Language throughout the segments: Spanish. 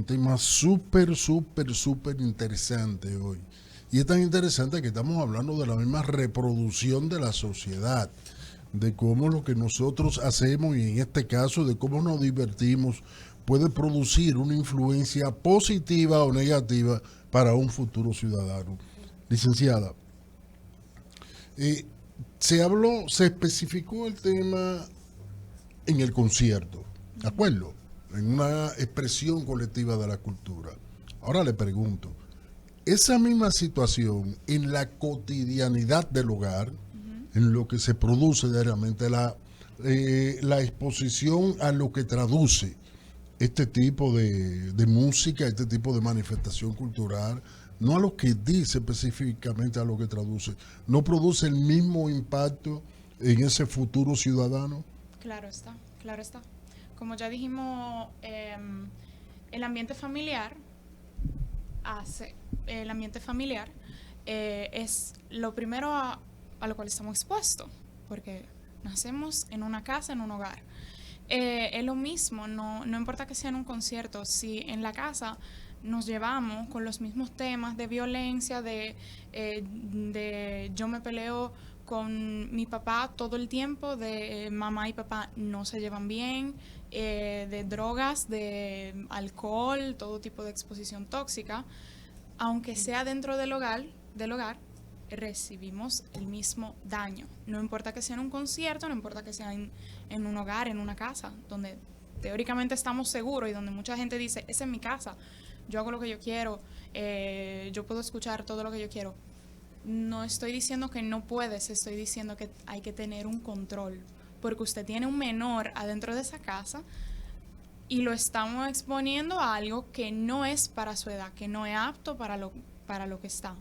un tema súper interesante hoy. Y es tan interesante que estamos hablando de la misma reproducción de la sociedad, de cómo lo que nosotros hacemos y en este caso de cómo nos divertimos puede producir una influencia positiva o negativa para un futuro ciudadano. Licenciada, eh, se especificó el tema en el concierto, ¿de acuerdo? En una expresión colectiva de la cultura. Ahora le pregunto, esa misma situación en la cotidianidad del hogar, en lo que se produce diariamente, la exposición a lo que traduce este tipo de música, este tipo de manifestación cultural, no a lo que dice específicamente a lo que traduce, no produce el mismo impacto en ese futuro ciudadano. Claro está, claro está. Como ya dijimos, el ambiente familiar hace, el ambiente familiar es lo primero a lo cual estamos expuestos, porque nacemos en una casa, en un hogar. Es lo mismo, no importa que sea en un concierto, si en la casa nos llevamos con los mismos temas de violencia, de yo me peleo con mi papá todo el tiempo, de mamá y papá no se llevan bien, de drogas, de alcohol, todo tipo de exposición tóxica, aunque sea dentro del hogar, recibimos el mismo daño. No importa que sea en un concierto, no importa que sea en un hogar, en una casa, donde teóricamente estamos seguros y donde mucha gente dice, esa es mi casa, yo hago lo que yo quiero, yo puedo escuchar todo lo que yo quiero. No estoy diciendo que no puedes, estoy diciendo que hay que tener un control, porque usted tiene un menor adentro de esa casa y lo estamos exponiendo a algo que no es para su edad, que no es apto para lo que está.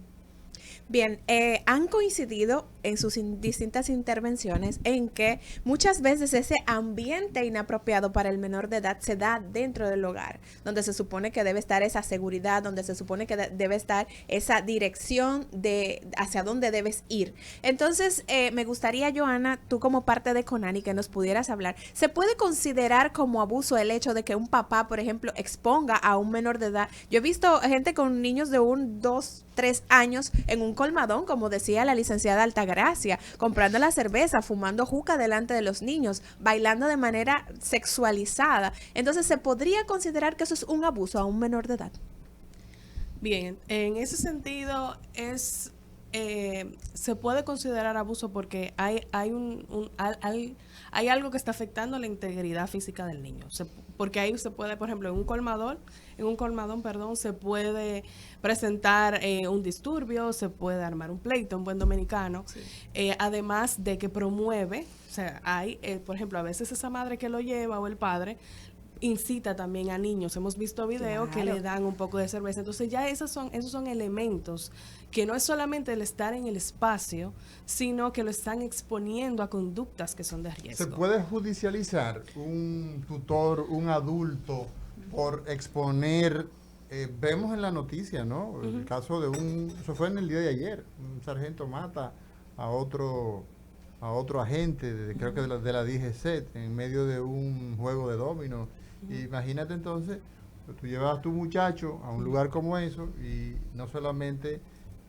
Bien, han coincidido en sus distintas intervenciones en que muchas veces ese ambiente inapropiado para el menor de edad se da dentro del hogar, donde se supone que debe estar esa seguridad, donde se supone que debe estar esa dirección de hacia dónde debes ir. Entonces, me gustaría, Joana, tú como parte de Conani, que nos pudieras hablar. ¿Se puede considerar como abuso el hecho de que un papá, por ejemplo, exponga a un menor de edad? Yo he visto gente con niños de 2, 3 años en un colmadón, como decía la licenciada Altagracia, comprando la cerveza, fumando juca delante de los niños, bailando de manera sexualizada. Entonces, ¿se podría considerar que eso es un abuso a un menor de edad? Bien, en ese sentido se puede considerar abuso porque hay algo que está afectando la integridad física del niño. Porque ahí se puede, por ejemplo, en un colmadón, perdón, se puede presentar un disturbio, se puede armar un pleito, un buen dominicano, sí. Además de que promueve, o sea, por ejemplo, a veces esa madre que lo lleva o el padre incita también a niños. Hemos visto videos que le dan un poco de cerveza. Entonces ya esos son elementos que no es solamente el estar en el espacio, sino que lo están exponiendo a conductas que son de riesgo. ¿Se puede judicializar un tutor, un adulto, por exponer? Vemos en la noticia, ¿no? El caso de eso fue en el día de ayer, un sargento mata a otro agente, creo que de la DGC, en medio de un juego de dominó. Imagínate entonces, tú llevas a tu muchacho a un lugar como eso y no solamente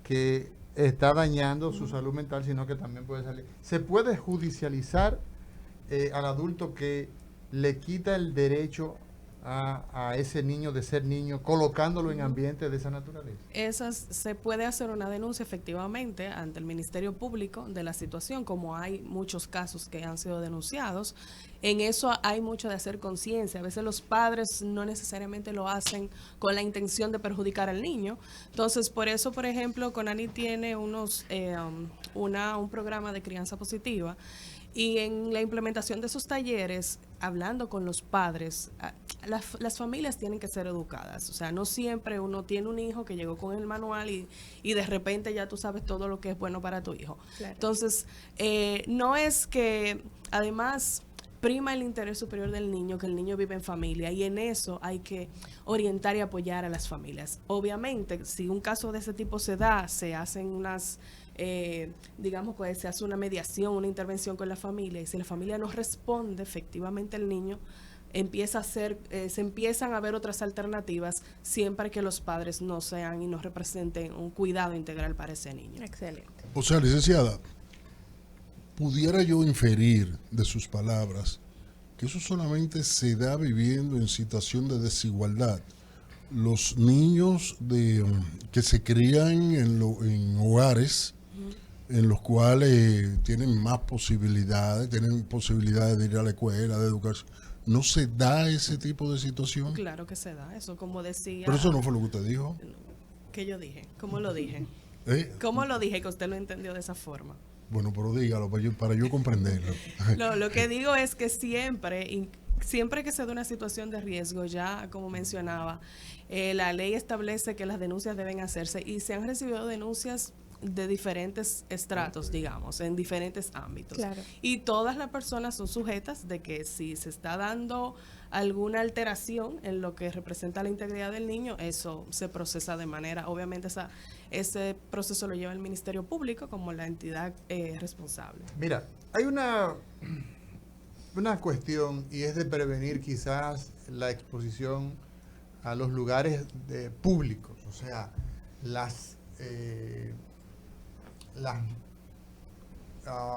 que está dañando su salud mental, sino que también puede salir. ¿Se puede judicializar al adulto que le quita el derecho a ese niño de ser niño, colocándolo en ambientes de esa naturaleza? Se puede hacer una denuncia efectivamente ante el Ministerio Público de la situación, como hay muchos casos que han sido denunciados. En eso hay mucho de hacer conciencia. A veces los padres no necesariamente lo hacen con la intención de perjudicar al niño. Entonces, por eso, por ejemplo, Conani tiene un programa de crianza positiva. Y en la implementación de esos talleres, hablando con los padres, las familias tienen que ser educadas. O sea, no siempre uno tiene un hijo que llegó con el manual y de repente ya tú sabes todo lo que es bueno para tu hijo. Claro. Entonces, no es que, además, prima el interés superior del niño, que el niño vive en familia, y en eso hay que orientar y apoyar a las familias. Obviamente, si un caso de ese tipo se da, se hacen digamos que se hace una mediación, una intervención con la familia, y si la familia no responde efectivamente el niño, se empiezan a ver otras alternativas siempre que los padres no sean y no representen un cuidado integral para ese niño. Excelente. O sea, licenciada, pudiera yo inferir de sus palabras que eso solamente se da viviendo en situación de desigualdad. Los niños que se crían en hogares en los cuales tienen más posibilidades, de ir a la escuela, de educarse, ¿no se da ese tipo de situación? Claro que se da, eso como decía. Pero eso no fue lo que usted dijo. ¿Qué yo dije? ¿Cómo lo dije? ¿Eh? ¿Cómo lo dije que usted lo entendió de esa forma? Bueno, pero dígalo para yo comprenderlo. No, lo que digo es que siempre que se da una situación de riesgo, ya como mencionaba, la ley establece que las denuncias deben hacerse y se han recibido denuncias de diferentes estratos, digamos, en diferentes ámbitos. Claro. Y todas las personas son sujetas de que si se está dando alguna alteración en lo que representa la integridad del niño, eso se procesa de manera, obviamente ese proceso lo lleva el Ministerio Público como la entidad responsable. Mira, hay una cuestión y es de prevenir quizás la exposición a los lugares públicos, o sea, las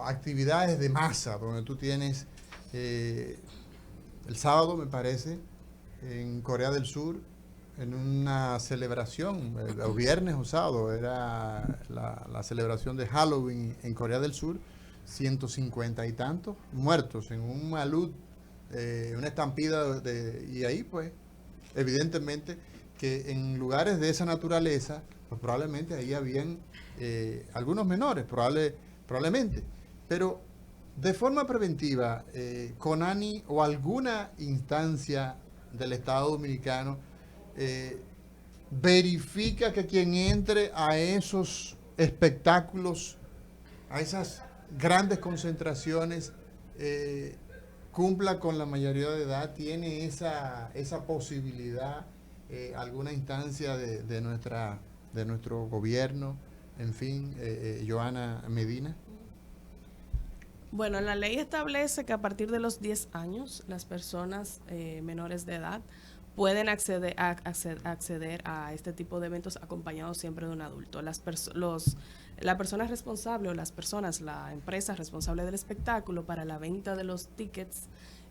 actividades de masa, donde tú tienes el sábado, me parece, en Corea del Sur, en una celebración, o viernes o sábado, era la celebración de Halloween en Corea del Sur, 150 y tantos muertos en un alud, una estampida y ahí pues, evidentemente, que en lugares de esa naturaleza, pues probablemente ahí habían algunos menores, probablemente, pero de forma preventiva, CONANI o alguna instancia del Estado Dominicano verifica que quien entre a esos espectáculos, a esas grandes concentraciones, cumpla con la mayoría de edad, tiene esa posibilidad, alguna instancia de nuestro gobierno, en fin, Joana Medina. Bueno, la ley establece que a partir de los 10 años las personas menores de edad pueden acceder a este tipo de eventos acompañados siempre de un adulto. La persona responsable o la empresa responsable del espectáculo para la venta de los tickets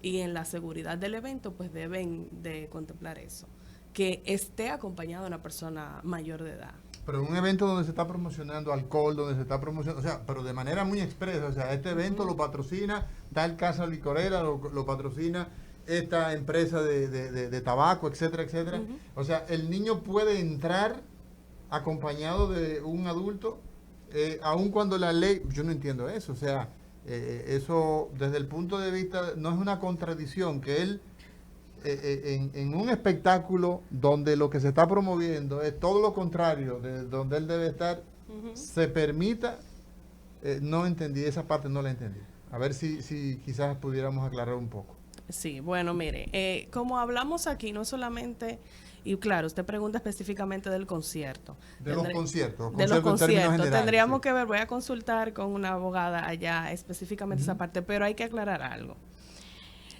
y en la seguridad del evento, pues deben de contemplar eso, que esté acompañado de una persona mayor de edad. Pero en un evento donde se está promocionando alcohol, donde se está promocionando, o sea, pero de manera muy expresa, o sea, este evento lo patrocina tal casa licorera, lo patrocina esta empresa de tabaco, etcétera, etcétera. O sea, el niño puede entrar acompañado de un adulto, aun cuando la ley, yo no entiendo eso, o sea, eso desde el punto de vista, no es una contradicción que él, en un espectáculo donde lo que se está promoviendo es todo lo contrario de donde él debe estar, se permita, no entendí, esa parte no la entendí. A ver si quizás pudiéramos aclarar un poco. Sí, bueno, mire, como hablamos aquí, no solamente, y claro, usted pregunta específicamente del concierto. De los conciertos. De los conciertos. Tendríamos sí. que ver, voy a consultar con una abogada allá específicamente esa parte, pero hay que aclarar algo.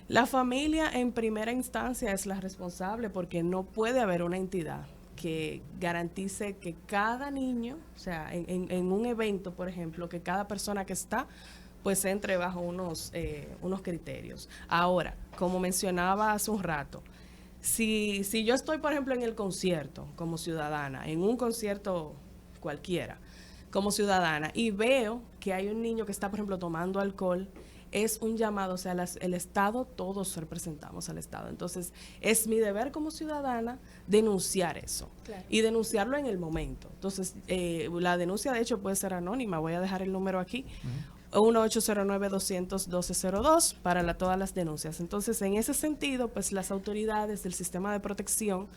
La familia en primera instancia es la responsable porque no puede haber una entidad que garantice que cada niño, o sea, en un evento, por ejemplo, que cada persona que está, pues entre bajo unos criterios. Ahora, como mencionaba hace un rato, si yo estoy, por ejemplo, en el concierto como ciudadana, en un concierto cualquiera, como ciudadana, y veo que hay un niño que está, por ejemplo, tomando alcohol, es un llamado, o sea, el Estado, todos representamos al Estado. Entonces, es mi deber como ciudadana denunciar eso. Claro. Y denunciarlo en el momento. Entonces, la denuncia, de hecho, puede ser anónima. Voy a dejar el número aquí. 1-809-200-1202 para todas las denuncias. Entonces, en ese sentido, pues las autoridades del sistema de protección,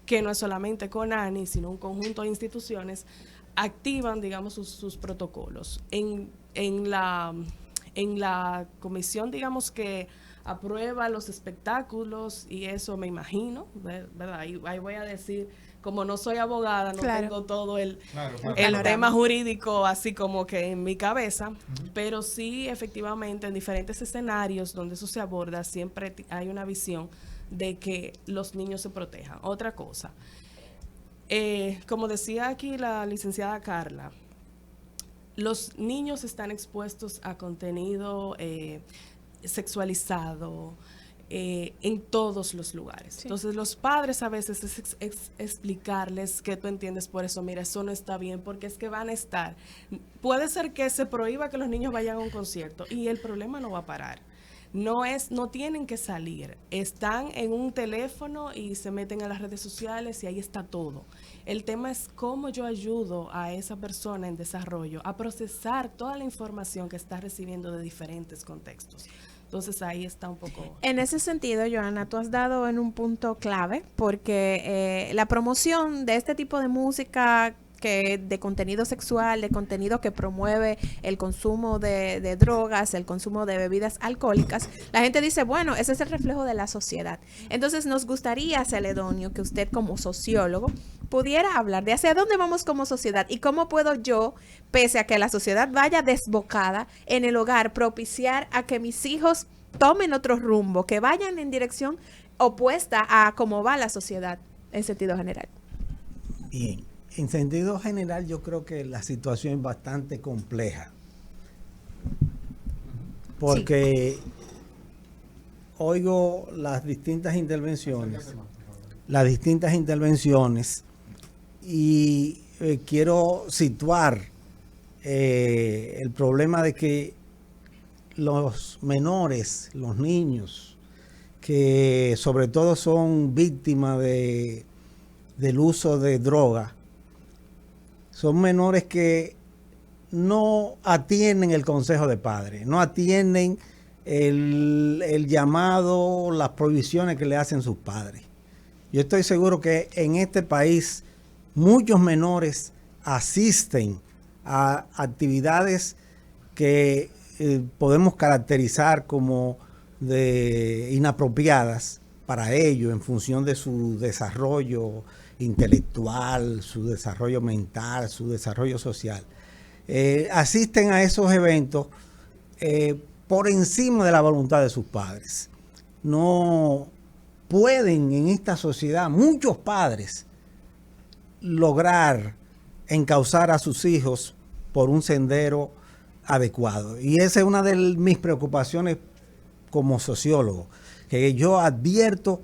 que no es solamente CONANI, sino un conjunto de instituciones, activan, digamos, sus protocolos. En la comisión, digamos, que aprueba los espectáculos y eso me imagino, ¿verdad? Ahí voy a decir como no soy abogada, no Claro. tengo todo el panorama. tema jurídico así como que en mi cabeza, pero sí efectivamente en diferentes escenarios donde eso se aborda siempre hay una visión de que los niños se protejan. Otra cosa, como decía aquí la licenciada Carla, los niños están expuestos a contenido sexualizado en todos los lugares. Sí. Entonces los padres a veces es explicarles que tú entiendes por eso, mira, eso no está bien, porque es que van a estar. Puede ser que se prohíba que los niños vayan a un concierto y el problema no va a parar. No tienen que salir, están en un teléfono y se meten a las redes sociales y ahí está todo. El tema es cómo yo ayudo a esa persona en desarrollo a procesar toda la información que está recibiendo de diferentes contextos. Entonces ahí está un poco... En ese sentido, Joana, tú has dado en un punto clave porque la promoción de este tipo de música de contenido sexual, de contenido que promueve el consumo de drogas, el consumo de bebidas alcohólicas, la gente dice, bueno, ese es el reflejo de la sociedad. Entonces nos gustaría, Celedonio, que usted como sociólogo pudiera hablar de hacia dónde vamos como sociedad y cómo puedo yo, pese a que la sociedad vaya desbocada en el hogar, propiciar a que mis hijos tomen otro rumbo, que vayan en dirección opuesta a cómo va la sociedad en sentido general. Bien, en sentido general yo creo que la situación es bastante compleja. Porque oigo las distintas intervenciones y quiero situar el problema de que los menores, los niños, que sobre todo son víctimas del uso de droga, son menores que no atienden el consejo de padres, no atienden el llamado, las prohibiciones que le hacen sus padres. Yo estoy seguro que en este país muchos menores asisten a actividades que podemos caracterizar como de inapropiadas para ellos en función de su desarrollo intelectual, su desarrollo mental, su desarrollo social. Asisten a esos eventos por encima de la voluntad de sus padres. No pueden en esta sociedad muchos padres lograr encauzar a sus hijos por un sendero adecuado. Y esa es una de mis preocupaciones como sociólogo, que yo advierto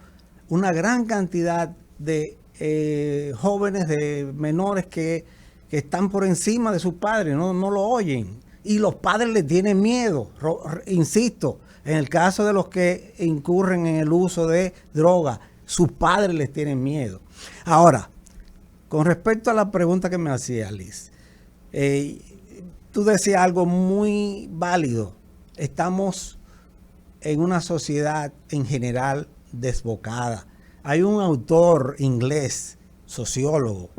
una gran cantidad de jóvenes, de menores que están por encima de sus padres, no lo oyen. Y los padres le tienen miedo, insisto, en el caso de los que incurren en el uso de droga, sus padres les tienen miedo. Ahora, con respecto a la pregunta que me hacía Liz, tú decías algo muy válido. Estamos en una sociedad en general desbocada. Hay un autor inglés, sociólogo,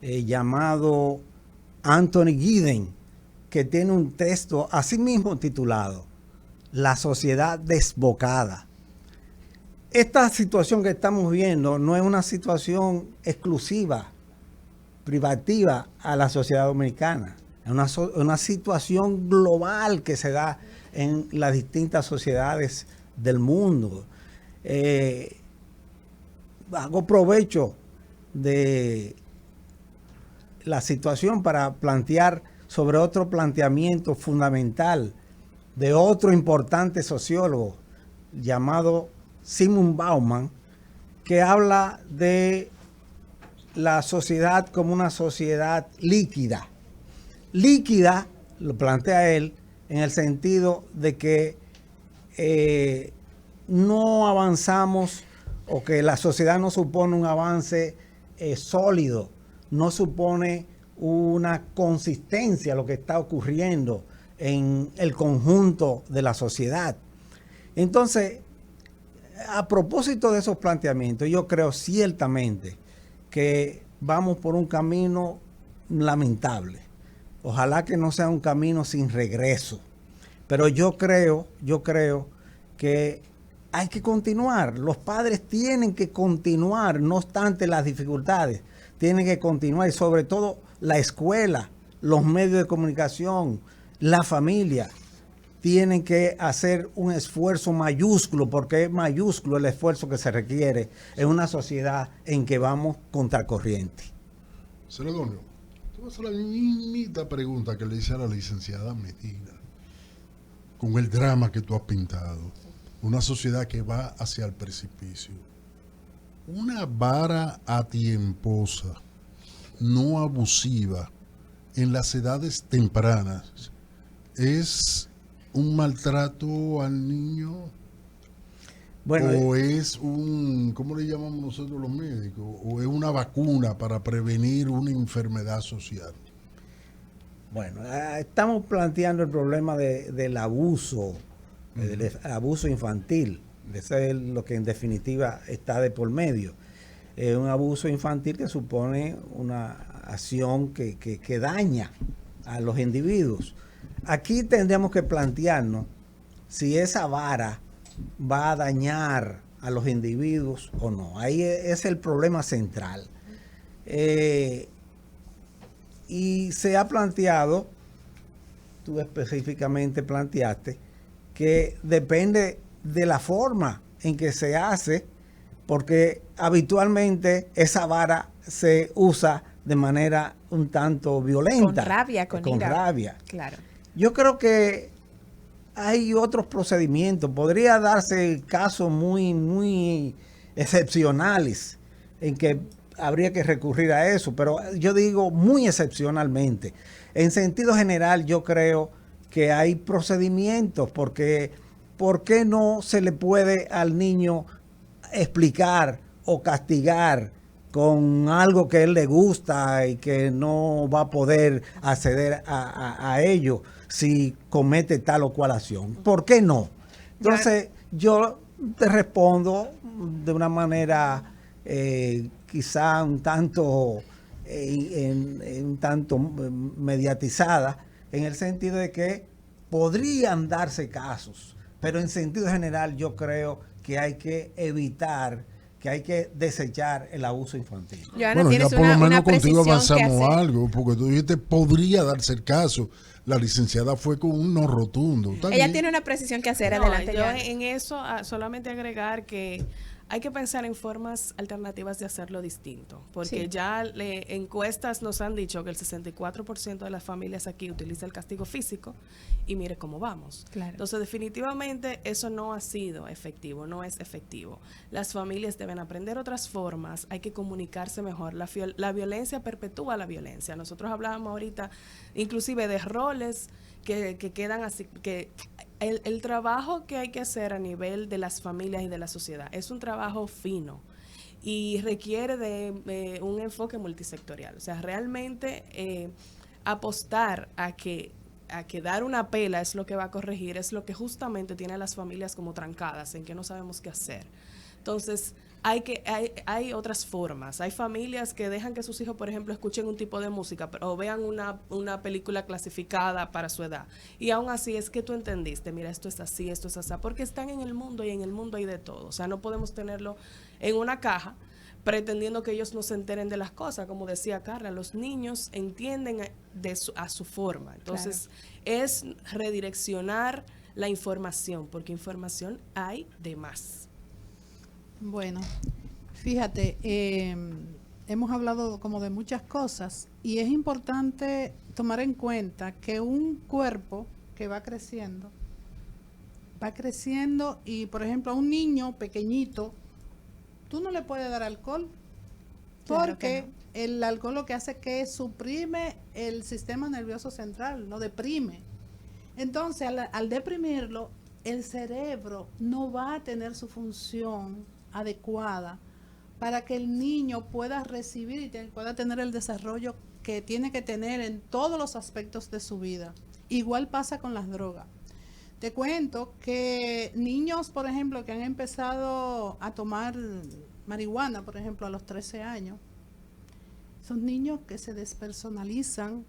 llamado Anthony Giddens, que tiene un texto así mismo titulado La sociedad desbocada. Esta situación que estamos viendo no es una situación exclusiva, privativa a la sociedad dominicana. Es una situación global que se da en las distintas sociedades del mundo. Hago provecho de la situación para plantear sobre otro planteamiento fundamental de otro importante sociólogo llamado Zygmunt Bauman, que habla de la sociedad como una sociedad líquida. Líquida, lo plantea él, en el sentido de que no avanzamos o que la sociedad no supone un avance sólido, no supone una consistencia a lo que está ocurriendo en el conjunto de la sociedad. Entonces, a propósito de esos planteamientos, yo creo ciertamente que vamos por un camino lamentable. Ojalá que no sea un camino sin regreso. Pero yo creo que hay que continuar. Los padres tienen que continuar, no obstante las dificultades. Tienen que continuar y sobre todo la escuela, los medios de comunicación, la familia. Tienen que hacer un esfuerzo mayúsculo, porque es mayúsculo el esfuerzo que se requiere en una sociedad en que vamos contracorriente. Celedonio, te voy a hacer la mismita pregunta que le hice a la licenciada Medina, con el drama que tú has pintado. Una sociedad que va hacia el precipicio. Una vara atiemposa, no abusiva, en las edades tempranas, ¿es un maltrato al niño? Bueno, ¿O es un, cómo le llamamos nosotros los médicos? ¿O es una vacuna para prevenir una enfermedad social? bueno, estamos planteando el problema del abuso, del abuso infantil. Eso es lo que en definitiva está de por medio. Un abuso infantil que supone una acción que daña a los individuos. Aquí tendríamos que plantearnos si esa vara va a dañar a los individuos o no. Ahí es el problema central. Y se ha planteado, tú específicamente planteaste, que depende de la forma en que se hace, porque habitualmente esa vara se usa de manera un tanto violenta. Con rabia, con ira. rabia. Claro. Yo creo que hay otros procedimientos. Podría darse casos muy excepcionales en que habría que recurrir a eso, pero yo digo muy excepcionalmente. En sentido general, yo creo que hay procedimientos, porque ¿por qué no se le puede al niño explicar o castigar con algo que a él le gusta y que no va a poder acceder a ello si comete tal o cual acción? ¿Por qué no? Entonces, yo te respondo de una manera quizá un tanto mediatizada, en el sentido de que podrían darse casos, pero en sentido general yo creo que hay que evitar, que hay que desechar el abuso infantil. Johanna, Bueno, ya tienes por lo una menos contigo precisión que avanzamos hacer. algo, porque tú dijiste podría darse el caso. La licenciada fue con un no rotundo. ¿Está Ella bien? tiene una precisión que hacer. No, Adelante, yo Johanna. en eso solamente agregar que hay que pensar en formas alternativas de hacerlo distinto, porque Sí. ya encuestas nos han dicho que el 64% de las familias aquí utiliza el castigo físico y mire cómo vamos. Claro. Entonces, definitivamente eso no ha sido efectivo, no es efectivo. Las familias deben aprender otras formas, hay que comunicarse mejor. La violencia perpetúa la violencia. Nosotros hablábamos ahorita inclusive de roles que quedan así, que el trabajo que hay que hacer a nivel de las familias y de la sociedad es un trabajo fino y requiere de un enfoque multisectorial. O sea, realmente apostar a que dar una pela es lo que va a corregir, es lo que justamente tiene a las familias como trancadas, en que no sabemos qué hacer. Entonces, hay otras formas. Hay familias que dejan que sus hijos, por ejemplo, escuchen un tipo de música o vean una película clasificada para su edad. Y aún así es que tú entendiste, mira, esto es así, porque están en el mundo y en el mundo hay de todo. O sea, no podemos tenerlo en una caja pretendiendo que ellos no se enteren de las cosas. Como decía Carla, los niños entienden a su forma. Entonces, es redireccionar la información, porque información hay de más. Bueno, fíjate, hemos hablado como de muchas cosas y es importante tomar en cuenta que un cuerpo que va creciendo y, por ejemplo, a un niño pequeñito, tú no le puedes dar alcohol Claro porque que el alcohol lo que hace es que suprime el sistema nervioso central, lo deprime. Entonces, al deprimirlo, el cerebro no va a tener su función adecuada para que el niño pueda recibir y pueda tener el desarrollo que tiene que tener en todos los aspectos de su vida. Igual pasa con las drogas. Te cuento que niños, por ejemplo, que han empezado a tomar marihuana, por ejemplo, a los 13 años, son niños que se despersonalizan,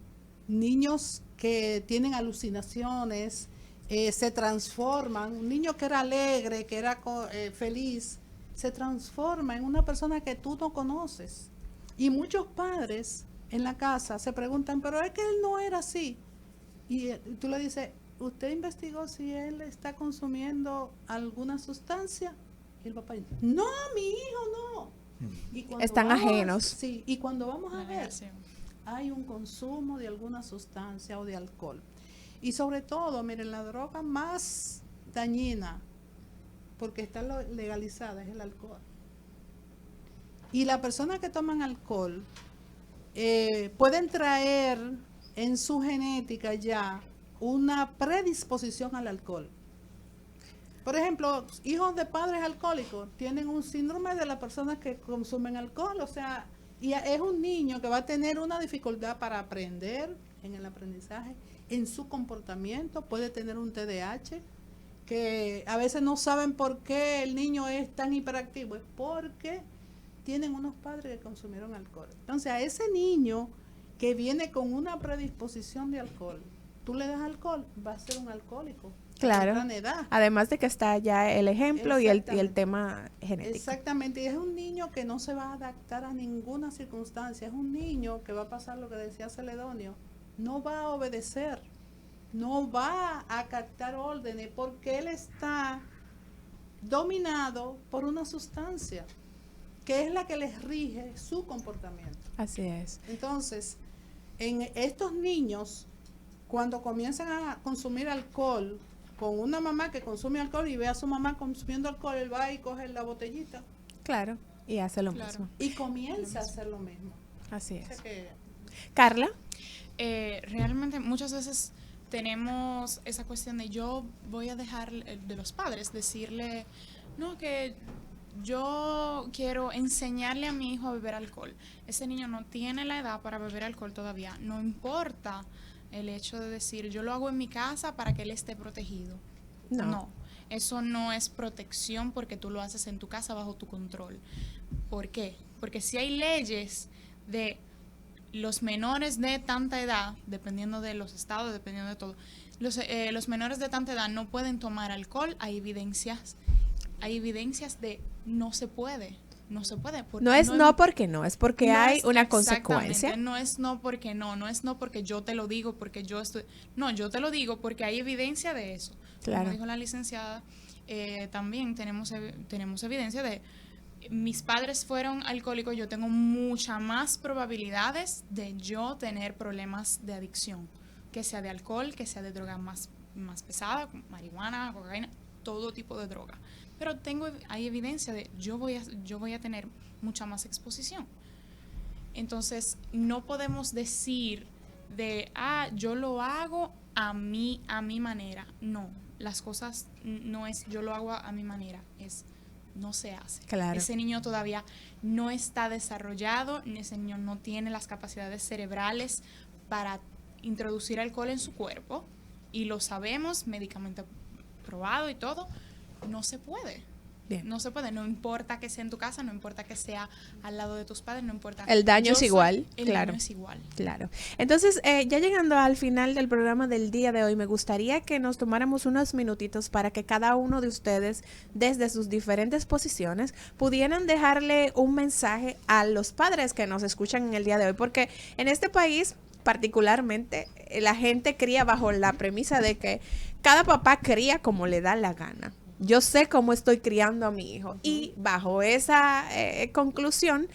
niños que tienen alucinaciones, se transforman. Un niño que era alegre, que era feliz, se transforma en una persona que tú no conoces. Y muchos padres en la casa se preguntan, pero es que él no era así. Y tú le dices, ¿usted investigó si él está consumiendo alguna sustancia? Y el papá dice, no, mi hijo no. Y cuando Están ajenos. Sí, y cuando vamos a La ver, negación. hay un consumo de alguna sustancia o de alcohol. Y sobre todo, miren, la droga más dañina, porque está legalizada, es el alcohol. Y las personas que toman alcohol pueden traer en su genética ya una predisposición al alcohol. Por ejemplo, hijos de padres alcohólicos tienen un síndrome de las personas que consumen alcohol, o sea, y es un niño que va a tener una dificultad para aprender en el aprendizaje, en su comportamiento, puede tener un TDAH, que a veces no saben por qué el niño es tan hiperactivo, es porque tienen unos padres que consumieron alcohol. Entonces, a ese niño que viene con una predisposición de alcohol, tú le das alcohol, va a ser un alcohólico. Claro. A temprana edad. Además de que está ya el ejemplo y el Exactamente. tema genético. Exactamente, y es un niño que no se va a adaptar a ninguna circunstancia, es un niño que va a pasar lo que decía Celedonio, no va a obedecer, no va a acatar órdenes porque él está dominado por una sustancia que es la que les rige su comportamiento. Así es. Entonces, en estos niños, cuando comienzan a consumir alcohol, con una mamá que consume alcohol y ve a su mamá consumiendo alcohol, él va y coge la botellita Claro. Y hace lo Claro. mismo. y comienza a hacer lo mismo. Así O sea es. que Carla. Realmente muchas veces tenemos esa cuestión de yo voy a dejar de los padres decirle, no, que yo quiero enseñarle a mi hijo a beber alcohol. Ese niño no tiene la edad para beber alcohol todavía. No importa el hecho de decir, yo lo hago en mi casa para que él esté protegido. No. Eso no es protección porque tú lo haces en tu casa bajo tu control. ¿Por qué? Porque si hay leyes de los menores de tanta edad, dependiendo de los estados, dependiendo de todo, los menores de tanta edad no pueden tomar alcohol, hay evidencias de no se puede. No se puede. No es no porque no, es porque no hay es una exactamente, consecuencia. No es no porque no es no porque yo te lo digo, porque yo estoy... No, yo te lo digo porque hay evidencia de eso. Claro. Como dijo la licenciada, también tenemos evidencia de... Mis padres fueron alcohólicos, yo tengo muchas más probabilidades de yo tener problemas de adicción, que sea de alcohol, que sea de droga más pesada, como marihuana, cocaína, todo tipo de droga. Pero hay evidencia de yo voy a tener mucha más exposición. Entonces, no podemos decir de, yo lo hago a mi manera. No, las cosas no es yo lo hago a mi manera, es no se hace. Claro. Ese niño todavía no está desarrollado, ese niño no tiene las capacidades cerebrales para introducir alcohol en su cuerpo, y lo sabemos, medicamento probado y todo, no se puede. Bien. No se puede, no importa que sea en tu casa, no importa que sea al lado de tus padres, no importa. El daño Yo es soy- igual, el claro. daño es igual. Claro. Entonces, ya llegando al final del programa del día de hoy, me gustaría que nos tomáramos unos minutitos para que cada uno de ustedes, desde sus diferentes posiciones, pudieran dejarle un mensaje a los padres que nos escuchan en el día de hoy, porque en este país, particularmente, la gente cría bajo la premisa de que cada papá cría como le da la gana. Yo sé cómo estoy criando a mi hijo, y bajo esa conclusión,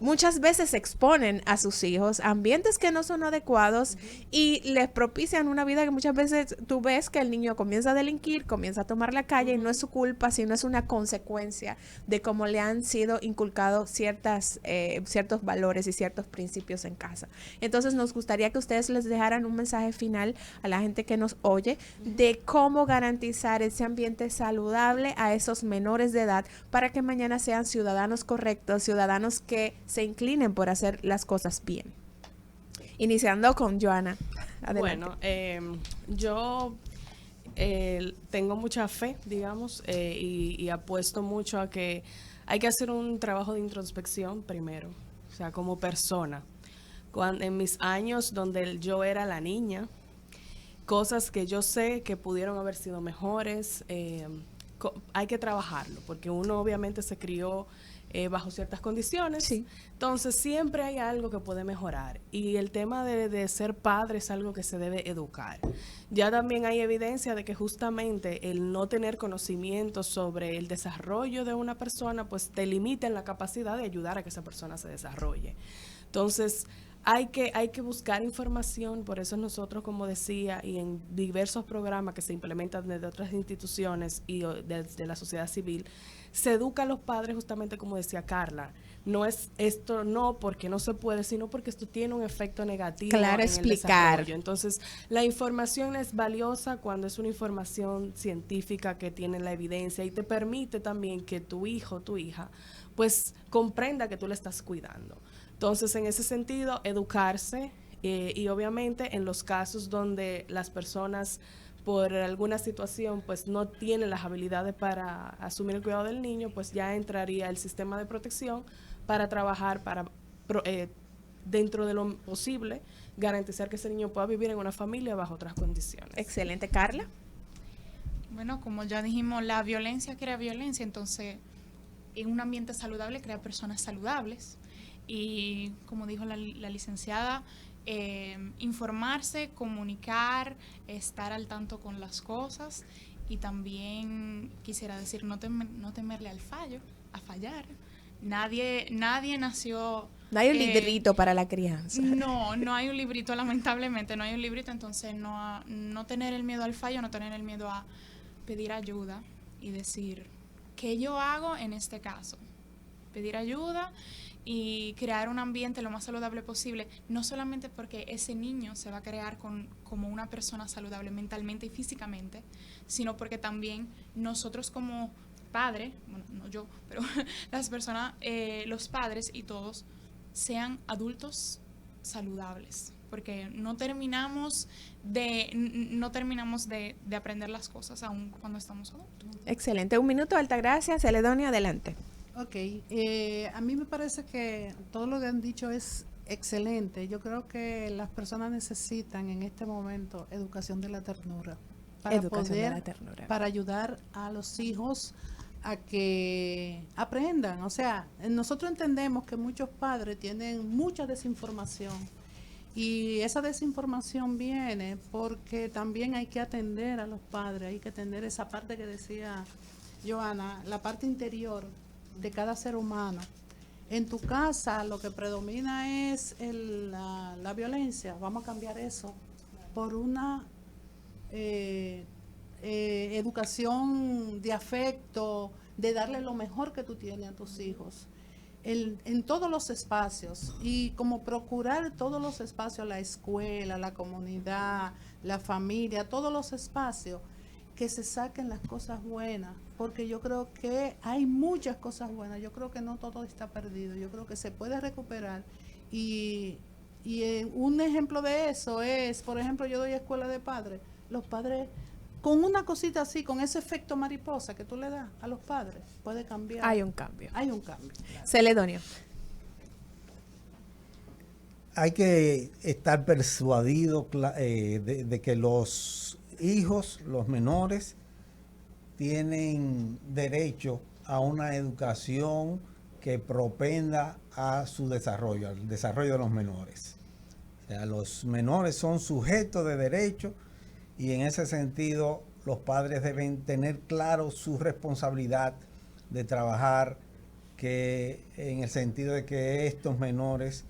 muchas veces exponen a sus hijos a ambientes que no son adecuados y les propician una vida que muchas veces tú ves que el niño comienza a delinquir, comienza a tomar la calle, y no es su culpa, sino es una consecuencia de cómo le han sido inculcados ciertos valores y ciertos principios en casa. Entonces nos gustaría que ustedes les dejaran un mensaje final a la gente que nos oye de cómo garantizar ese ambiente saludable a esos menores de edad para que mañana sean ciudadanos correctos, ciudadanos que se inclinen por hacer las cosas bien. Iniciando con Joana. Adelante. Bueno, yo tengo mucha fe, digamos, y apuesto mucho a que hay que hacer un trabajo de introspección primero, o sea, como persona. En mis años donde yo era la niña, cosas que yo sé que pudieron haber sido mejores. Hay que trabajarlo, porque uno obviamente se crió bajo ciertas condiciones. Sí. Entonces siempre hay algo que puede mejorar, y el tema de ser padre es algo que se debe educar. Ya también hay evidencia de que justamente el no tener conocimiento sobre el desarrollo de una persona pues te limita en la capacidad de ayudar a que esa persona se desarrolle. Entonces hay que buscar información. Por eso nosotros, como decía, y en diversos programas que se implementan desde otras instituciones y desde la sociedad civil, se educa a los padres justamente como decía Carla. No es esto no porque no se puede, sino porque esto tiene un efecto negativo. Claro, en explicar. el desarrollo. Entonces, la información es valiosa cuando es una información científica que tiene la evidencia y te permite también que tu hijo, tu hija, pues comprenda que tú le estás cuidando. Entonces, en ese sentido, educarse y obviamente en los casos donde las personas por alguna situación pues no tienen las habilidades para asumir el cuidado del niño, pues ya entraría el sistema de protección para trabajar para dentro de lo posible garantizar que ese niño pueda vivir en una familia bajo otras condiciones. Excelente, Carla. Bueno, como ya dijimos, la violencia crea violencia, entonces en un ambiente saludable crea personas saludables. Y como dijo la licenciada, informarse, comunicar, estar al tanto con las cosas, y también quisiera decir no temerle al fallo, a fallar. Nadie nació... No hay un librito para la crianza. No hay un librito, lamentablemente no hay un librito. Entonces no tener el miedo al fallo, no tener el miedo a pedir ayuda y decir, ¿qué yo hago en este caso? Pedir ayuda y crear un ambiente lo más saludable posible, no solamente porque ese niño se va a crear como una persona saludable mentalmente y físicamente, sino porque también nosotros como padres, bueno, no yo, pero las personas, los padres y todos, sean adultos saludables, porque no terminamos de aprender las cosas aún cuando estamos adultos. Excelente. 1 minuto, Altagracia. Celedonio, adelante. Ok, a mí me parece que todo lo que han dicho es excelente. Yo creo que las personas necesitan en este momento educación de la ternura para ayudar a los hijos a que aprendan. O sea, nosotros entendemos que muchos padres tienen mucha desinformación, y esa desinformación viene porque también hay que atender a los padres, hay que atender esa parte que decía Joana, la parte interior de cada ser humano. En tu casa lo que predomina es la violencia. Vamos a cambiar eso por una educación de afecto, de darle lo mejor que tú tienes a tus hijos en todos los espacios, y como procurar todos los espacios, la escuela, la comunidad, la familia, todos los espacios, que se saquen las cosas buenas, porque yo creo que hay muchas cosas buenas. Yo creo que no todo está perdido, yo creo que se puede recuperar, y un ejemplo de eso es, por ejemplo, yo doy escuela de padres. Los padres, con una cosita así, con ese efecto mariposa que tú le das a los padres, puede cambiar. Hay un cambio. Hay un cambio. Celedonio. Hay que estar persuadido de que los hijos, los menores, tienen derecho a una educación que propenda a su desarrollo, al desarrollo de los menores. O sea, los menores son sujetos de derecho, y en ese sentido los padres deben tener claro su responsabilidad de trabajar en el sentido de que estos menores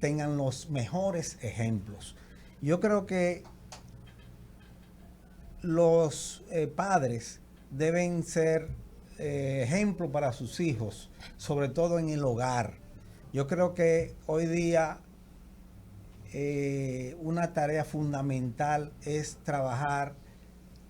tengan los mejores ejemplos. Yo creo que los padres deben ser ejemplo para sus hijos, sobre todo en el hogar. Yo creo que hoy día una tarea fundamental es trabajar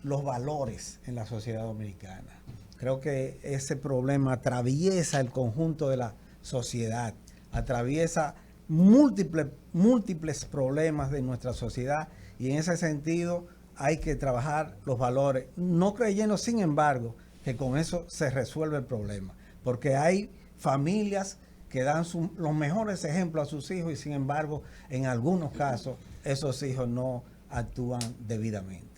los valores en la sociedad dominicana. Creo que ese problema atraviesa el conjunto de la sociedad, atraviesa múltiples problemas de nuestra sociedad, y en ese sentido hay que trabajar los valores, no creyendo, sin embargo, que con eso se resuelve el problema, porque hay familias que dan los mejores ejemplos a sus hijos, y sin embargo, en algunos casos, esos hijos no actúan debidamente.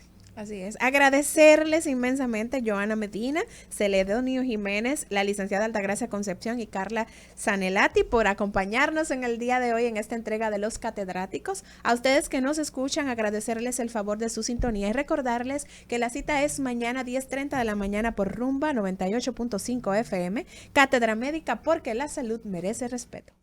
Así es. Agradecerles inmensamente Joana Medina, Celedonio Jiménez, la licenciada Altagracia Concepción y Carla Sanelati por acompañarnos en el día de hoy en esta entrega de Los Catedráticos. A ustedes que nos escuchan, agradecerles el favor de su sintonía y recordarles que la cita es mañana 10:30 de la mañana por Rumba 98.5 FM, Cátedra Médica, porque la salud merece respeto.